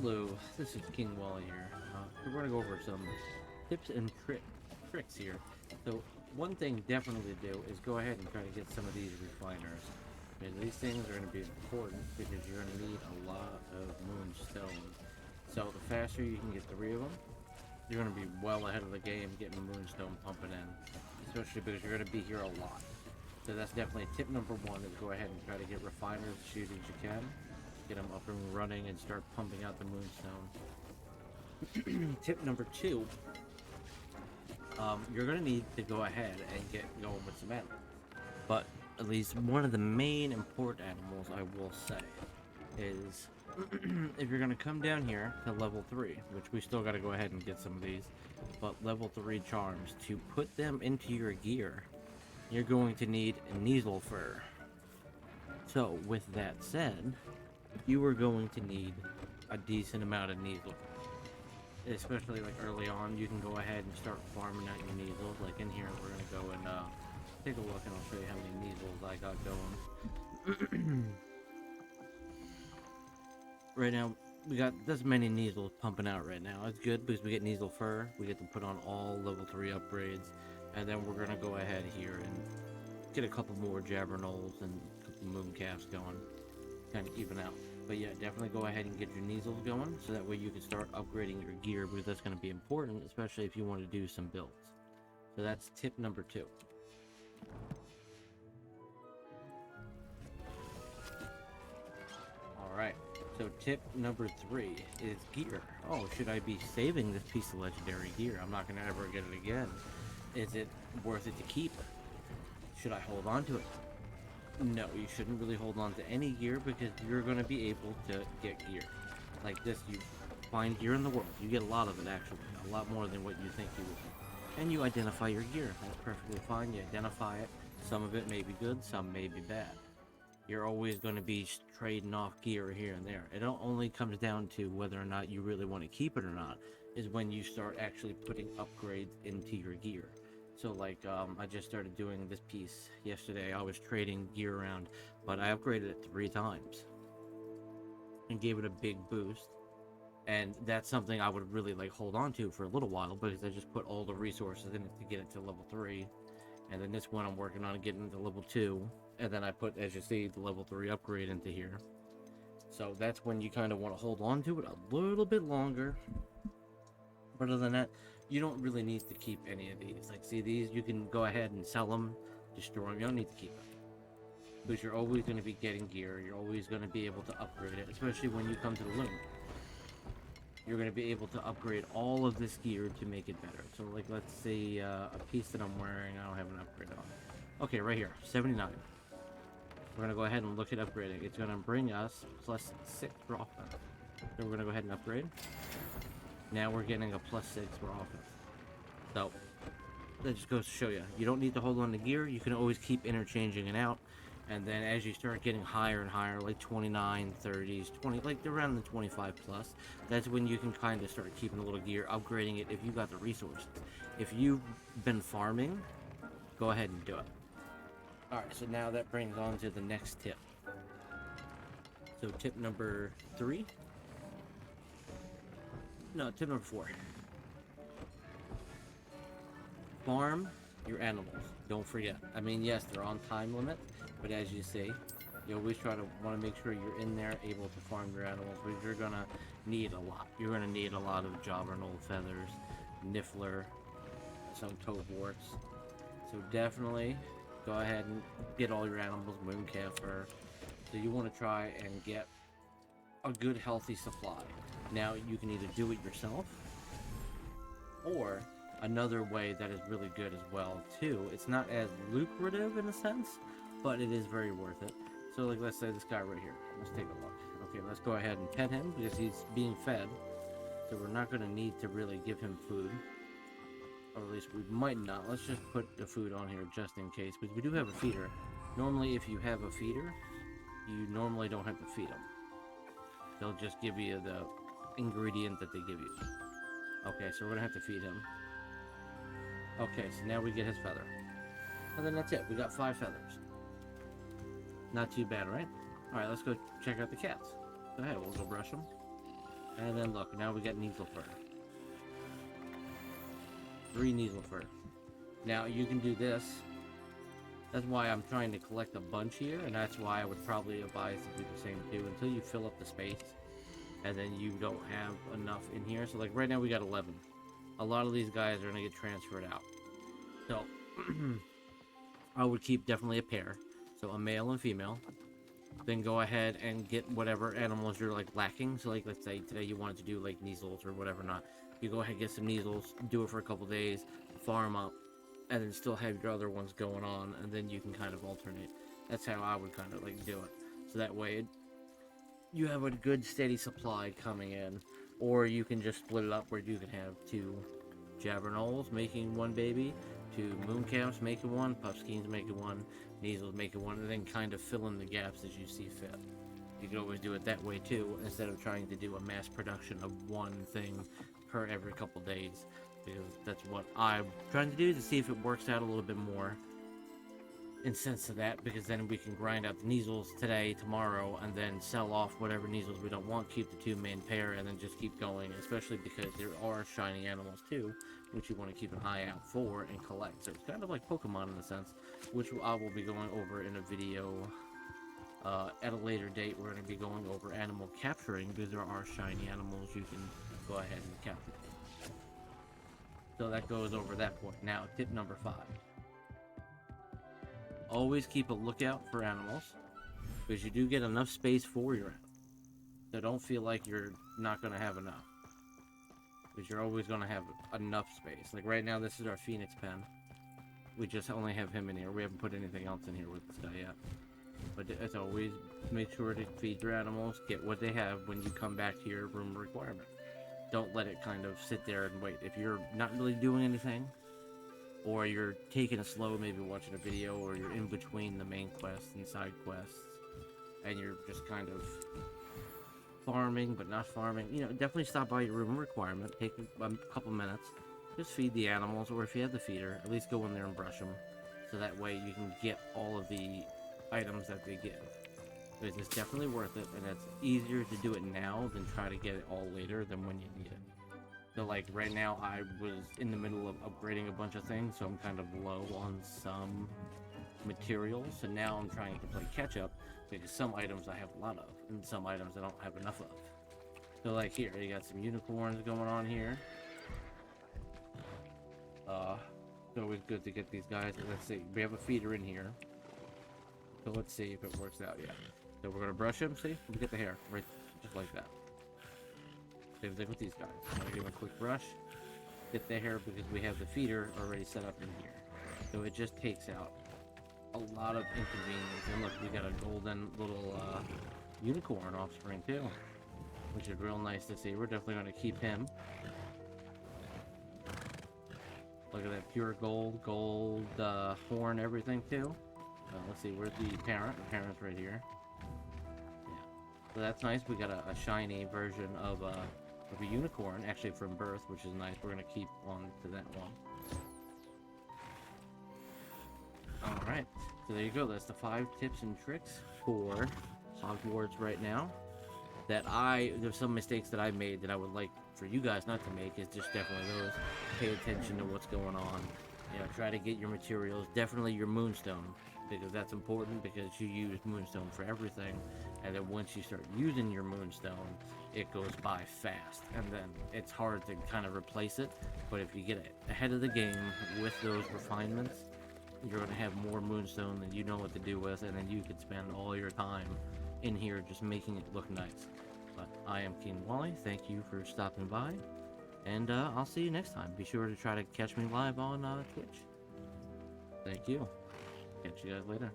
Hello, this is King Wally here. We're going to go over some tips and tricks here. So, one thing definitely to do is go ahead and try to get some of these refiners. And these things are going to be important because you're going to need a lot of moonstone. So, the faster you can get 3 of them, you're going to be well ahead of the game getting moonstone pumping in, especially because you're going to be here a lot. So, that's definitely tip number one is go ahead and try to get refiners as soon as you can. Get them up and running and start pumping out the moonstone. Tip number two, you're going to need to go ahead and get going with some animals. But at least one of the main important animals I will say is if you're going to come down here to level 3, which we still got to go ahead and get some of these, but level 3 charms, to put them into your gear, you're going to need a Neasel fur. So with that said, you are going to need a decent amount of Neasel. Especially like early on, you can go ahead and start farming out your Neasels. Like in here, we're gonna go and take a look, and I'll show you how many Neasels I got going. Right now, we got this many Neasels pumping out right now. It's good because we get Neasel fur. We get to put on all level 3 upgrades, and then we're gonna go ahead here and get a couple more Jabberknolls and a couple Mooncalves going, kind of even out. But yeah, definitely go ahead and get your Neasels going, so that way you can start upgrading your gear, because that's going to be important, especially if you want to do some builds. So that's tip number 2. Alright, so tip number 3 is gear. Oh, should I be saving this piece of legendary gear? I'm not going to ever get it again. Is it worth it to keep? Should I hold on to it? No, you shouldn't really hold on to any gear, because you're going to be able to get gear. Like this, you find gear in the world. You get a lot of it, actually. A lot more than what you think you would. And you identify your gear. That's perfectly fine. You identify it. Some of it may be good, some may be bad. You're always going to be trading off gear here and there. It only comes down to whether or not you really want to keep it or not, is when you start actually putting upgrades into your gear. So like, I just started doing this piece yesterday. I was trading gear around, but I upgraded it 3 times and gave it a big boost. And that's something I would really like hold on to for a little while, because I just put all the resources in it to get it to level 3. And then this one I'm working on getting to level 2. And then I put, as you see, the level 3 upgrade into here. So that's when you kind of want to hold on to it a little bit longer. But other than that, you don't really need to keep any of these. Like, see, these, you can go ahead and sell them, destroy them. You don't need to keep them, because you're always going to be getting gear. You're always going to be able to upgrade it, especially when you come to the loom. You're going to be able to upgrade all of this gear to make it better. So, like, let's say a piece that I'm wearing, I don't have an upgrade on. Okay, right here, 79. We're going to go ahead and look at upgrading. It's going to bring us plus 6 for offense. So we're going to go ahead and upgrade. Now we're getting a plus 6 for offense. So, that just goes to show you. You don't need to hold on to gear. You can always keep interchanging it out. And then as you start getting higher and higher, like 29, 30s, 20, like around the 25 plus, that's when you can kind of start keeping a little gear, upgrading it if you got the resources. If you've been farming, go ahead and do it. Alright, so now that brings on to the next tip. So tip number 3. No, tip number 4. Farm your animals. Don't forget. I mean, yes, they're on time limit, but as you see, you always try to want to make sure you're in there able to farm your animals, because you're going to need a lot. You're going to need a lot of Jobberknoll feathers, Niffler, some Hogwarts. So definitely go ahead and get all your animals, Mooncalf fur. So you want to try and get a good healthy supply. Now you can either do it yourself, or another way that is really good as well too. It's not as lucrative in a sense, but it is very worth it. So like, let's say this guy right here. Let's take a look. Okay, let's go ahead and pet him, because he's being fed. So we're not going to need to really give him food. Or at least we might not. Let's just put the food on here just in case, because we do have a feeder. Normally if you have a feeder, you normally don't have to feed them. They'll just give you the ingredient that they give you. Okay, so we're going to have to feed him. Okay, so now we get his feather. And then that's it. We got 5 feathers. Not too bad, right? Alright, let's go check out the cats. Go ahead, we'll go brush them. And then look, now we got Neasel fur. 3 Neasel fur. Now you can do this. That's why I'm trying to collect a bunch here, and that's why I would probably advise to do the same too until you fill up the space, and then you don't have enough in here. So like right now we got 11. A lot of these guys are gonna get transferred out. So I would keep definitely a pair, so a male and female. Then go ahead and get whatever animals you're like lacking. So like let's say today you wanted to do like Neasels or whatever not. You go ahead and get some Neasels, do it for a couple days, farm up, and then still have your other ones going on, and then you can kind of alternate. That's how I would kind of like do it. So that way you have a good steady supply coming in, or you can just split it up where you can have 2 Jabberknolls making 1 baby, 2 Mooncaps making 1, Puffskeins making 1, Neasels making 1, and then kind of fill in the gaps as you see fit. You can always do it that way too, instead of trying to do a mass production of 1 thing per every couple days, because that's what I'm trying to do to see if it works out a little bit more in sense of that, because then we can grind out the Neasels today, tomorrow, and then sell off whatever Neasels we don't want, keep the 2 main pair, and then just keep going, especially because there are shiny animals too, which you want to keep an eye out for and collect. So it's kind of like Pokemon in a sense, which I will be going over in a video at a later date. We're going to be going over animal capturing, because there are shiny animals you can go ahead and capture. So that goes over that point. Now, tip number 5. Always keep a lookout for animals, because you do get enough space for your animals. So don't feel like you're not going to have enough, because you're always going to have enough space. Like right now, this is our Phoenix pen. We just only have him in here. We haven't put anything else in here with this guy yet. But as always, make sure to feed your animals, get what they have when you come back to your room requirement. Don't let it kind of sit there and wait. If you're not really doing anything, or you're taking it slow, maybe watching a video, or you're in between the main quests and side quests, and you're just kind of farming but not farming, you know, definitely stop by your room requirement, take a couple minutes, just feed the animals, or if you have the feeder, at least go in there and brush them, so that way you can get all of the items that they give. Because it's definitely worth it, and it's easier to do it now than try to get it all later than when you need it. So like right now I was in the middle of upgrading a bunch of things, so I'm kind of low on some materials, so now I'm trying to play catch up, because some items I have a lot of, and some items I don't have enough of. So like here, you got some unicorns going on here. It's always good to get these guys. Let's see, we have a feeder in here. So let's see if it works out, yeah. So we're gonna brush him, see? We get the hair, right, just like that. Same thing with these guys. I'm gonna give them a quick brush, get the hair, because we have the feeder already set up in here. So it just takes out a lot of inconvenience. And look, we got a golden little unicorn offspring too, which is real nice to see. We're definitely gonna keep him. Look at that pure gold horn, everything too. Let's see, where's the parent? The parent's right here. Yeah, so that's nice. We got a shiny version of a unicorn, actually from birth, which is nice. We're gonna keep on to that one. All right, so there you go. That's the 5 tips and tricks for Hogwarts right now. There's some mistakes that I made that I would like for you guys not to make. Is just definitely those. Pay attention to what's going on. You know, try to get your materials. Definitely your moonstone, because that's important, because you use moonstone for everything, and then once you start using your moonstone, it goes by fast, and then it's hard to kind of replace it. But if you get ahead of the game with those refinements, you're going to have more moonstone than you know what to do with, and then you can spend all your time in here just making it look nice. But I am King Wally. Thank you for stopping by, and I'll see you next time. Be sure to try to catch me live on Twitch. Thank you. Catch you guys later.